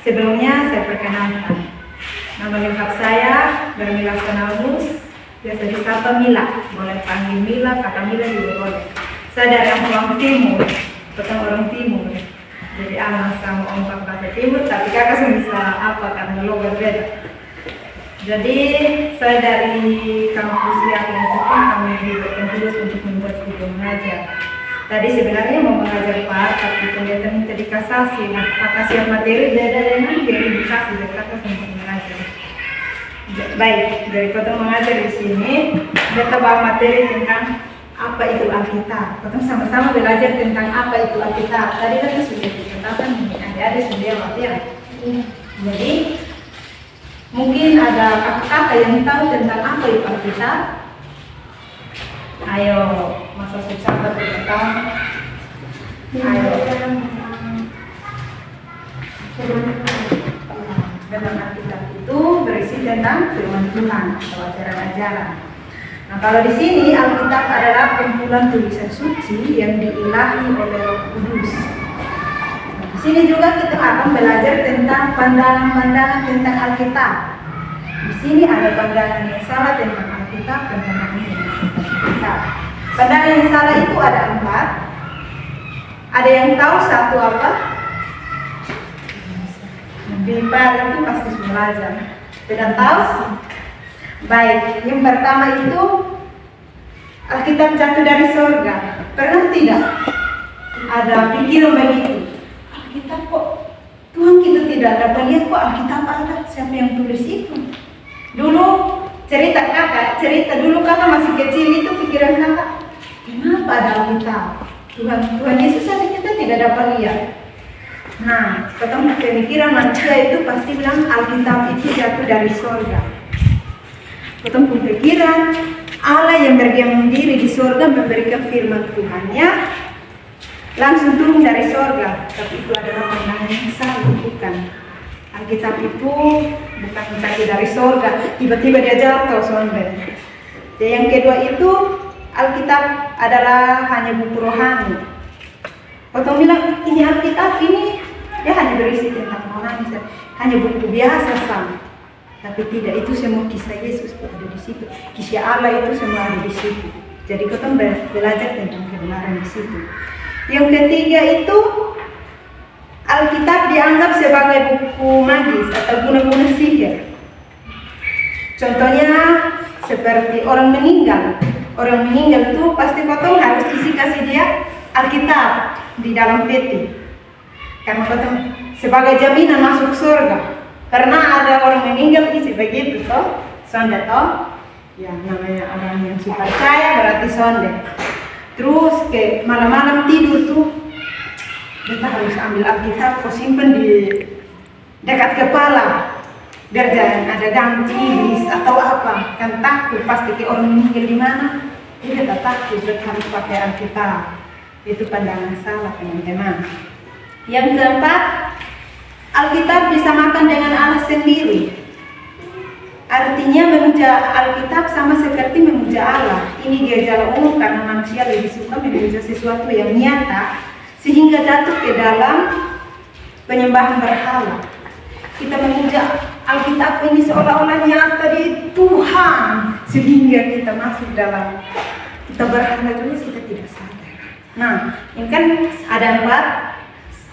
Sebelumnya saya perkenalkan, nama lengkap saya Bermila Sanalmus, biasa disapa Mila, boleh panggil Mila, kakak Mila juga boleh. Saya dari orang Timur, bukan orang Timur, jadi anak sama orang bahasa Timur, tapi kakak saya bisa apa karena logat beda. Jadi saya dari kampus yang Jepang, kami diberikan tugas untuk membuat video mengajar. Tadi sebenarnya mau mengajar Pak, tapi ternyata minta dikasasi. Nah, kasih materi beda dengan yang dikasih, jadi kakak sama mengajar. Baik, dari potong mengajar di sini, kita bahas materi tentang apa itu Alkitab. Potong sama-sama belajar tentang apa itu Alkitab. Tadi kan sudah dikatakan, adik-adik sudah latihan. Jadi mungkin ada kakak-kakak yang tahu tentang apa itu Alkitab. Ayo, masa susah pertama. Ayo. Dalam Alkitab itu berisi tentang firman Tuhan atau ajaran-ajaran. Nah, kalau di sini Alkitab adalah kumpulan tulisan suci yang diilahi oleh Roh Kudus. Nah, di sini juga kita akan belajar tentang pandangan-pandangan tentang Alkitab. Di sini ada pandangan yang salah tentang Alkitab dan pandangan yang Alkitab. Pandangan yang salah itu ada 4. Ada yang tahu satu apa? Bipar itu pasti belajar. Tidak tahu? Baik, yang pertama itu Alkitab jatuh dari surga. Pernah tidak ada pikiran begitu? Alkitab kok Tuhan kita tidak dapat lihat kok Alkitab ada? Siapa yang tulis itu? Dulu cerita dulu kakak masih kecil itu pikiran kakak, kenapa ada Alkitab? Tuhan Yesus saja kita tidak dapat lihat. Nah, ketemu pemikiran manusia itu pasti bilang Alkitab itu jatuh dari surga. Ketemu pikiran Allah yang berdiam diri di surga memberikan firman Tuhannya langsung turun dari surga. Tapi itu adalah pandangan yang salah, bukan. Alkitab itu bukan jatuh dari surga, tiba-tiba dia jatuh sonde. Dan yang kedua itu Alkitab adalah hanya buku rohani. Potong bilang ini Alkitab ini dia hanya berisi tentang rohani, hanya buku biasa sama. Tapi tidak, itu semua kisah Yesus ada di situ, kisah Allah itu semua ada di situ. Jadi kita belajar tentang kebenaran di situ. Yang ketiga itu Alkitab dianggap sebagai buku magis atau guna-guna sihir. Contohnya seperti orang meninggal. Orang meninggal itu pasti potong harus kasih dia Alkitab di dalam peti. Karena potong sebagai jaminan masuk surga. Karena ada orang meninggal isi begitu toh, sonde toh. Ya namanya orang yang suka percaya berarti sonde. Terus ke malam-malam tidur tuh kita harus ambil Alkitab, kau simpen di dekat kepala. Biar jangan ada ganggu iblis atau apa. Kan takut pasti ke orang meninggal di mana. Kita takut harus pakai Alkitab. Itu pandangan salah teman-teman. Yang keempat, Alkitab bisa makan dengan Allah sendiri. Artinya memuja Alkitab sama seperti memuja Allah. Ini gejala umum karena manusia lebih suka memuja sesuatu yang nyata sehingga jatuh ke dalam penyembahan berhala. Kita memuja Alkitab ini seolah-olah nyata di Tuhan sehingga kita masuk dalam kita berhala juga kita tidak sadar. Nah, ini kan ada 4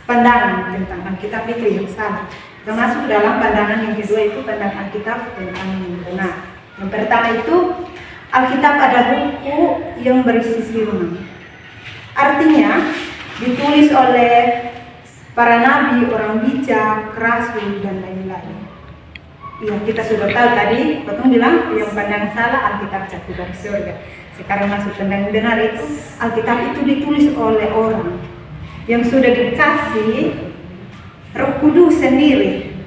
pandangan tentang Alkitab itu yang salah. Termasuk dalam pandangan yang kedua itu pandangan Alkitab tentang yang benar. Yang pertama itu Alkitab ada buku yang berisi firman. Artinya ditulis oleh para nabi, orang bijak, rasul dan lain-lain. Iya, kita sudah tahu tadi, Potong bilang yang pandangan salah Alkitab jatuh dari surga. Sekarang masuk pandangan benar itu Alkitab itu ditulis oleh orang yang sudah dikasih Roh Kudus sendiri.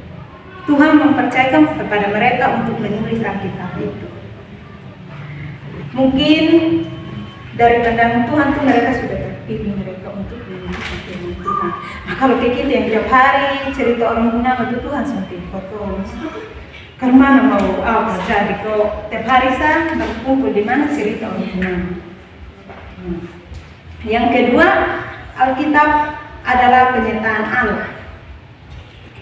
Tuhan mempercayakan kepada mereka untuk menulis Alkitab itu. Mungkin dari pandangan Tuhan tuh mereka sudah terpilih mereka untuk menulis firman Tuhan. Nah kalau kayak kita yang tiap hari cerita orang munafik itu Tuhan sampai potong. Karena mau apa jadi kok tiap hari saya berkumpul di mana cerita orang munafik. Yang kedua, Alkitab adalah penyertaan Allah.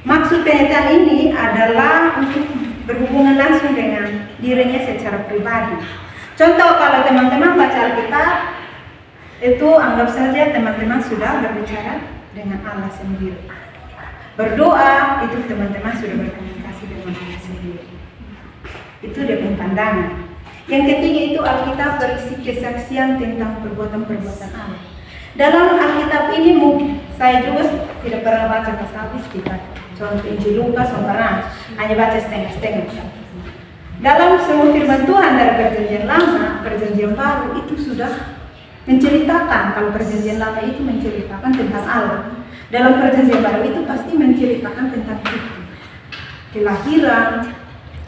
Maka maksud penyataan ini adalah untuk berhubungan langsung dengan dirinya secara pribadi. Contoh, kalau teman-teman baca Alkitab, itu anggap saja teman-teman sudah berbicara dengan Allah sendiri. Berdoa, itu teman-teman sudah berkomunikasi dengan Allah sendiri. Itu dia punya pandangan. Yang ketiga itu Alkitab berisi kesaksian tentang perbuatan-perbuatan Allah. Dalam Alkitab ini saya juga tidak pernah baca pas habis kita. Contoh Injil Lukas, hanya baca setengah-setengah. Dalam semua firman Tuhan dari Perjanjian Lama, Perjanjian Baru itu sudah menceritakan, kalau Perjanjian Lama itu menceritakan tentang Allah. Dalam Perjanjian Baru itu pasti menceritakan tentang itu. Kelahiran,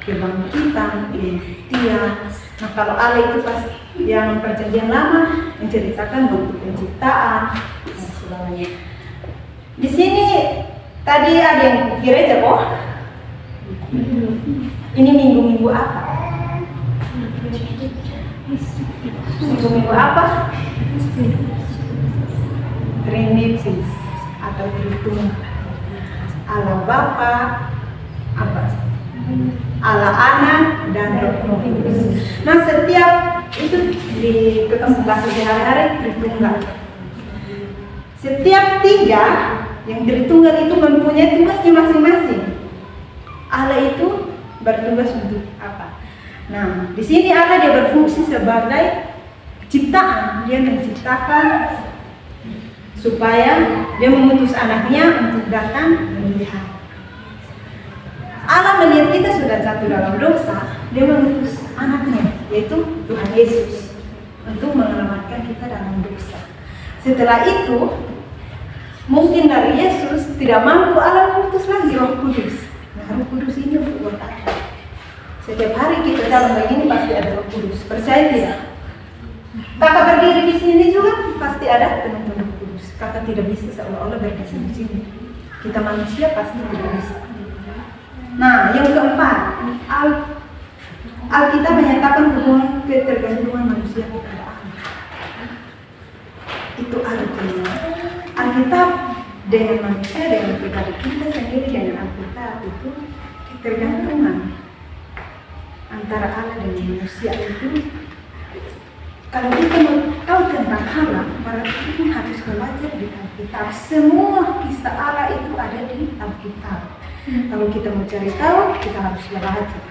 kebangkitan, kematian. Nah, kalau Allah itu pasti yang Perjanjian Lama menceritakan bentuk penciptaan dan segalanya. Di sini tadi ada yang gereja kok. Ini minggu-minggu apa? Minggu-minggu apa? Trinitas atau Tritunggal. Allah Bapa, apa? Allah Anak dan Roh Kudus. Nah, setiap itu di ketemu bahasa sehari-hari Tritunggal. Setiap tiga yang Tritunggal itu mempunyai tugasnya masing-masing. Allah itu bertugas untuk apa? Nah, di sini Allah dia berfungsi sebagai ciptaan. Dia menciptakan supaya dia mengutus anaknya untuk datang melihat. Allah melihat kita sudah jatuh dalam dosa, dia mengutus anaknya, yaitu Tuhan Yesus, untuk menyelamatkan kita dalam dosa. Setelah itu, mungkin dari Yesus tidak mampu Allah mengutus lagi Roh Kudus. Nah, Roh Kudus ini untuk buat apa? Setiap hari kita dalam begini pasti ada Roh Kudus. Percaya tidak? Kakak berdiri di sini juga pasti ada penuntun Roh Kudus. Kakak tidak bisa seolah-olah berdiri di sini. Kita manusia pasti tidak bisa. Nah, yang keempat, Alkitab menyatakan hubungan ketergantungan manusia kepada Allah. Itu artinya Alkitab dengan manusia, dengan pribadi kita sendiri, dengan Alkitab itu ketergantungan antara Allah dan manusia itu. Kalau kita mau tahu tentang Allah, berarti kita harus belajar di Alkitab. Semua kisah Allah itu ada di Alkitab. Kalau kita mau cari tahu, kita harus belajar.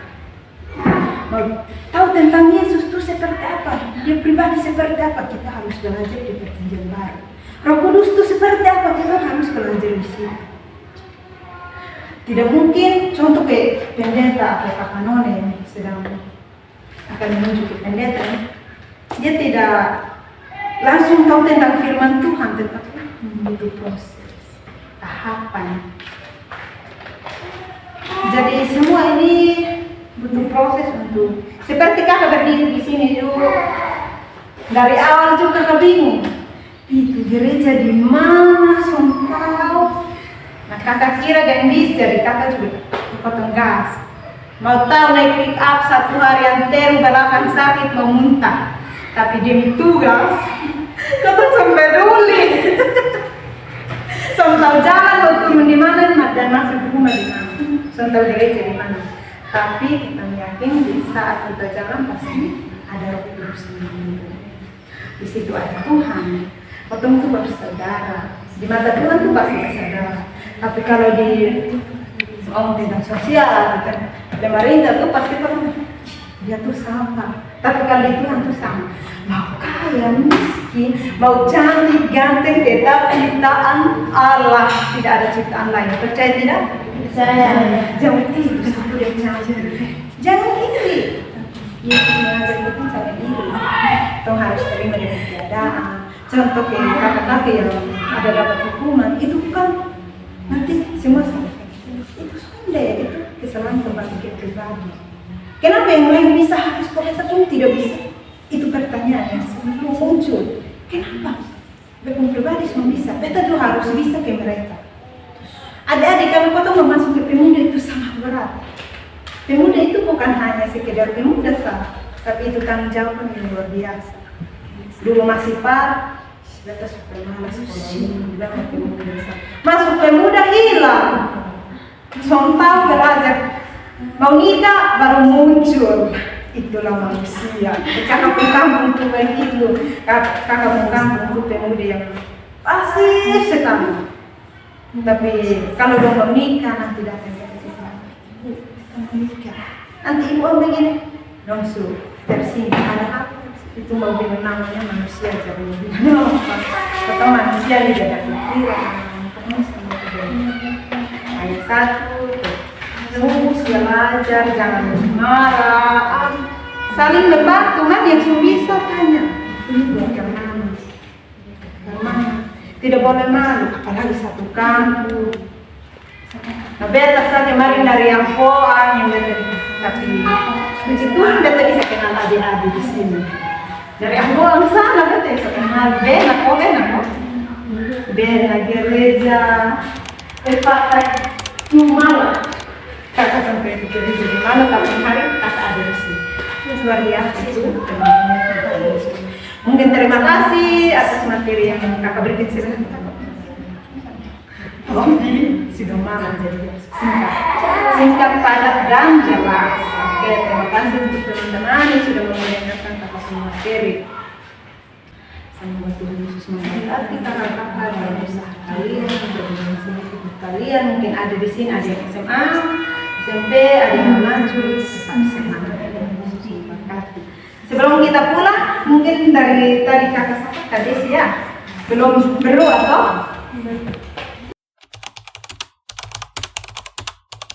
Mau tahu tentang Yesus itu seperti apa, dia pribadi seperti apa, kita harus belajar di Perjanjian Baru. Roh Kudus itu seperti apa, kita harus belajar di sini. Tidak mungkin, contoh kayak pendeta atau kakak nona yang sedang akan menuju ke pendeta, dia tidak langsung tahu tentang firman Tuhan, tetapi butuh proses, tahapan. Jadi semua ini butuh proses untuk, seperti kakak berdiri di sini juga dari awal juga kakak bingung itu gereja di mana tahu. Nah, kakak kira dan bis, jadi kakak juga potong gas. Mau tahu naik pick up 1 hari antero belakang sakit mau muntah, tapi demi tugas kakak sampai peduli. Tahu jalan mau turun di mana dan masuk ke rumah di mana. Tahu gereja di mana. Tapi kita yakin di saat kita jalan pasti ada Roh Kudus di situ, ada Tuhan. Potong itu bersaudara. Di mata Tuhan itu pasti bersaudara. Tapi kalau di tentang sosial, pemerintah itu pasti dia tuh sama. Tapi kalau di Tuhan tuh sama. Mau kaya, miskin, mau cantik, ganteng, tetap ciptaan Allah. Tidak ada ciptaan lain. Percaya tidak? Jangan tidur sampai dia mengajar. Jangan iri. Yesus mengajar kita cari diri. Kita harus terima dengan keadaan. Contoh kayak kakak-kakak yang ada dapat hukuman, itu kan nanti semua sama. Itu sudah ya, itu kesalahan kembali ke pribadi. Kenapa yang lain bisa habis puasa pun tidak bisa? Itu pertanyaan yang selalu muncul. Kenapa? Bekum pribadi semua bisa. Beta juga harus bisa ke mereka. Adik-adik, kalau kau tahu masuk ke pemuda itu sangat berat. Pemuda itu bukan hanya sekedar pemuda sah, tapi itu tanggung jawab yang luar biasa. Dulu masih beta super malas kalau bilang pemuda sah. Masuk pemuda hilang. Soal tahu belajar mau nikah baru muncul. Itulah manusia. Kakak kampung tuh begitu. Kakak kampung tuh pemuda yang pasti sekali. Tapi kalau udah mau nikah nanti datang nikah. Nanti ibu begini, langsung tersinggung ada apa? Itu mau bilang namanya manusia jadi atau manusia di dalam pikiran. Ayat 1, terus belajar, jangan marah, saling membantu kan yang bisa tanya. Ini buat kemana? Tidak boleh malu, apalagi satu kampung. Nah, beta saja kemarin dari yang yang beta, tapi begitu beta bisa kenal adik-adik di sini. Dari yang sana beta bisa kenal bena kok. Bena gereja, pakai cuma kakak sampai ke gereja di mana tapi hari kakak ada di sini. Luar biasa sih. Mungkin terima kasih atas materi yang kakak berikan silahkan. Sudah malam jadi singkat padat dan jelas. Oke, terima kasih untuk teman-teman yang sudah mendengarkan kakak semua materi. Semoga Tuhan Yesus memberkati kakak-kakak dalam usaha kalian, berbuat kalian. Mungkin ada di sini ada yang SMA, SMP, ada yang lanjut, tetap semangat. Yesus memberkati. Sebelum kita pulang, mungkin dari tadi kakak Desi ya, belum atau?